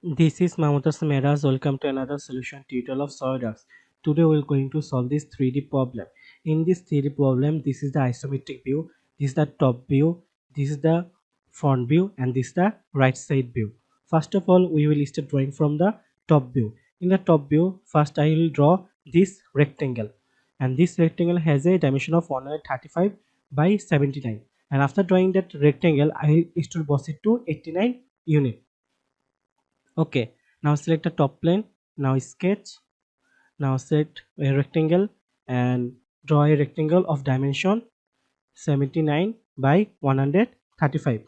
This is Mamutas Meras. Welcome to another solution tutorial of SolidWorks. Today we are going to solve this 3D problem. In this 3D problem, this is the isometric view, this is the top view, this is the front view, and this is the right side view. First of all, we will start drawing from the top view. In the top view, first I will draw this rectangle, and this rectangle has a dimension of 135 by 79. And after drawing that rectangle, I will start boss it to 89 unit. Okay, now select the top plane. Now sketch. Now set a rectangle and draw a rectangle of dimension 79 by 135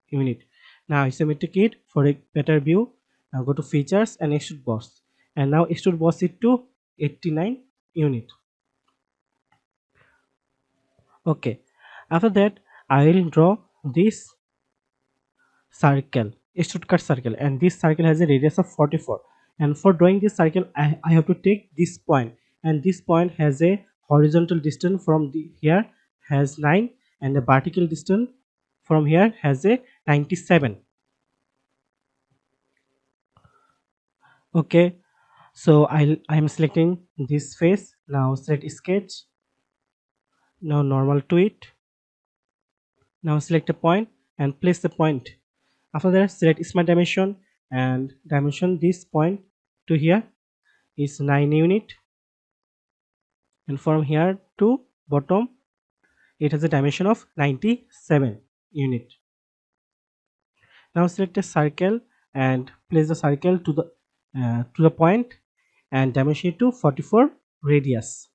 unit. Now isometric it for a better view. Now go to features and extrude boss, and now extrude boss it to 89 unit. Okay, after that I will draw this circle, extrude cut circle, and this circle has a radius of 44. And for drawing this circle, I have to take this point, and this point has a horizontal distance from here has 9, and the vertical distance from here has a 97. Okay, so I'm selecting this face. Now select sketch. Now normal to it. Now select a point and place the point. After that, select smart dimension and dimension this point to here is 9 unit, and from here to bottom it has a dimension of 97 unit. Now select a circle and place the circle to the point and dimension it to 44 radius.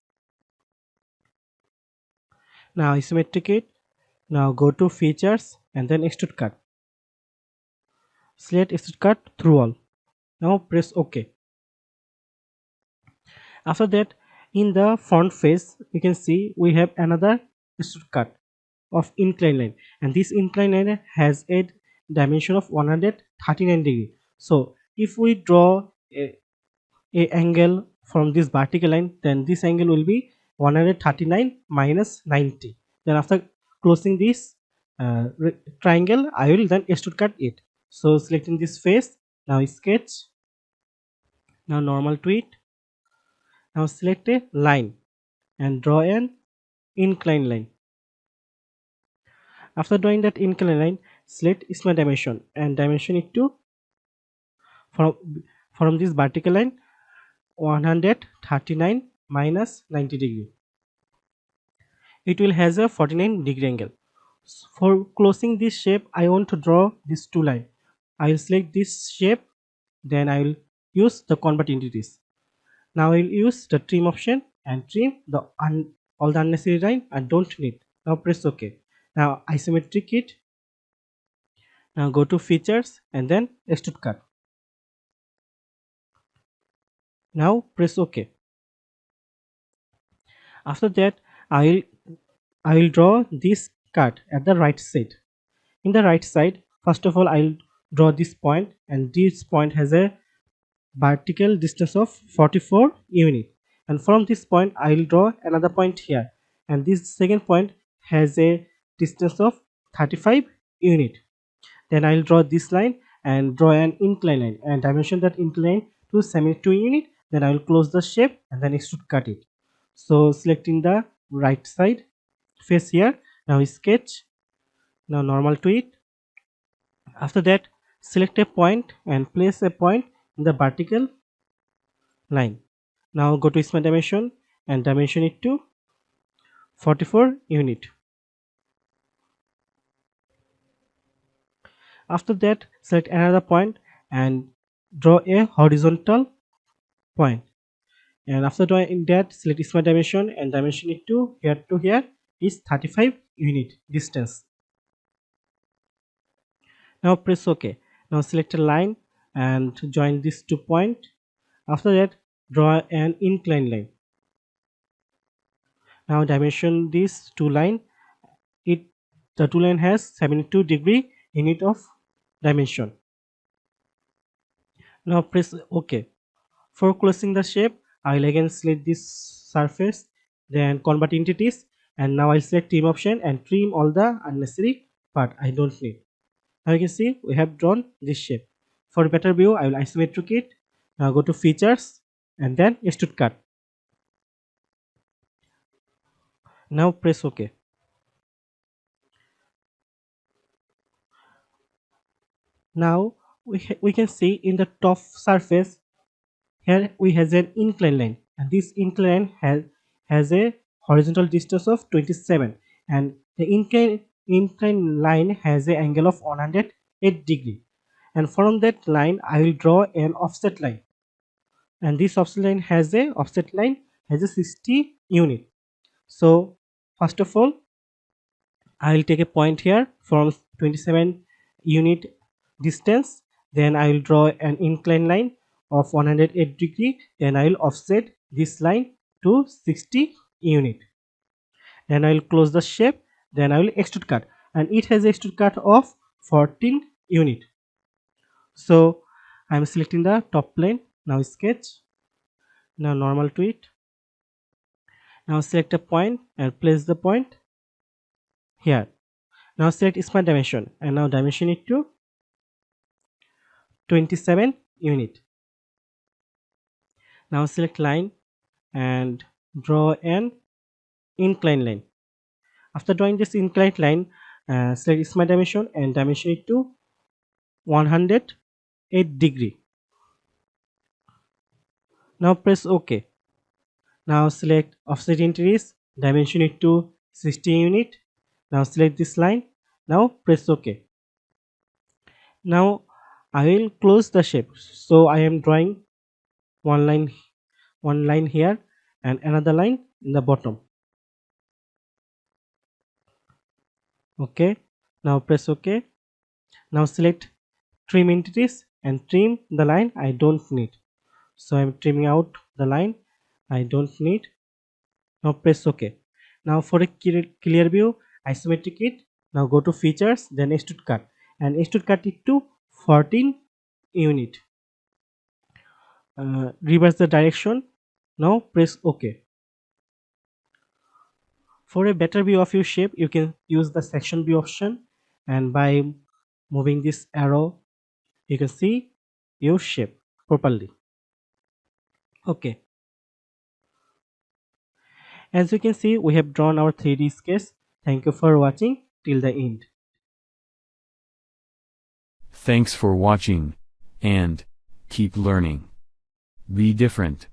Now isometric it. Now go to features and then extrude cut. Select extrude cut through all. Now press OK. After that, in the front face you can see we have another extrude cut of inclined line, and this inclined line has a dimension of 139 degree. So if we draw a angle from this vertical line, then this angle will be 139 minus 90. Then after closing this triangle, I will then extrude cut it. So selecting this face, now sketch, now normal to it. Now select a line and draw an inclined line. After drawing that inclined line, select smart dimension and dimension it to from this vertical line 139 minus 90 degree. It will has a 49 degree angle. For closing this shape, I want to draw these two lines. I will select this shape, then I will use the convert entities. Now I will use the trim option and trim all the unnecessary line I don't need. Now press OK. Now isometric it. Now go to features and then extrude cut. Now press OK. After that, I will draw this cut at the right side. In the right side, first of all I will draw this point, and this point has a vertical distance of 44 unit, and from this point I will draw another point here, and this second point has a distance of 35 unit. Then I will draw this line and draw an incline line and dimension that incline to 72 unit. Then I will close the shape and then extrude cut it. So selecting the right side face here, now sketch, now normal to it. After that, select a point and place a point in the vertical line. Now go to smart dimension and dimension it to 44 unit. After that, select another point and draw a horizontal point. And after drawing that, select smart dimension and dimension it to here is 35 unit distance. Now press OK. Now select a line and join these 2 points. After that, draw an inclined line. Now dimension these 2 line. The 2 line has 72 degree unit of dimension. Now press OK. For closing the shape, I will again select this surface, then convert entities, and now I'll select trim option and trim all the unnecessary part I don't need. Now you can see we have drawn this shape. For a better view, I will isometric it. Now go to features and then extrude cut. Now press OK. Now we can see in the top surface here we has an incline line, and this incline has a horizontal distance of 27, and the incline line has an angle of 108 degree. And from that line I will draw an offset line, and this offset line has a 60 unit. So first of all I will take a point here from 27 unit distance, then I will draw an incline line of 108 degree, then I will offset this line to 60 unit, then I will close the shape, then I will extrude cut, and it has extrude cut of 14 unit. So I am selecting the top plane. Now sketch, now normal to it, now select a point and place the point here. Now select smart dimension and now dimension it to 27 unit. Now select line and draw an incline line. After drawing this inclined line, select smart dimension and dimension it to 108 degree. Now press OK. Now select offset increase, dimension it to 60 unit. Now select this line. Now press OK. Now I will close the shape. So I am drawing one line here and another line in the bottom. Okay, now press OK. Now select trim entities and trim the line I don't need. So I'm trimming out the line I don't need. Now press OK. Now for a clear view, isometric it. Now go to features, then extrude cut, and extrude cut it to 14 unit. Reverse the direction. Now press OK. For a better view of your shape, you can use the section view option, and by moving this arrow you can see your shape properly. Okay, as you can see, we have drawn our 3D sketch. Thank you for watching till the end. Thanks for watching, and keep learning. Be different.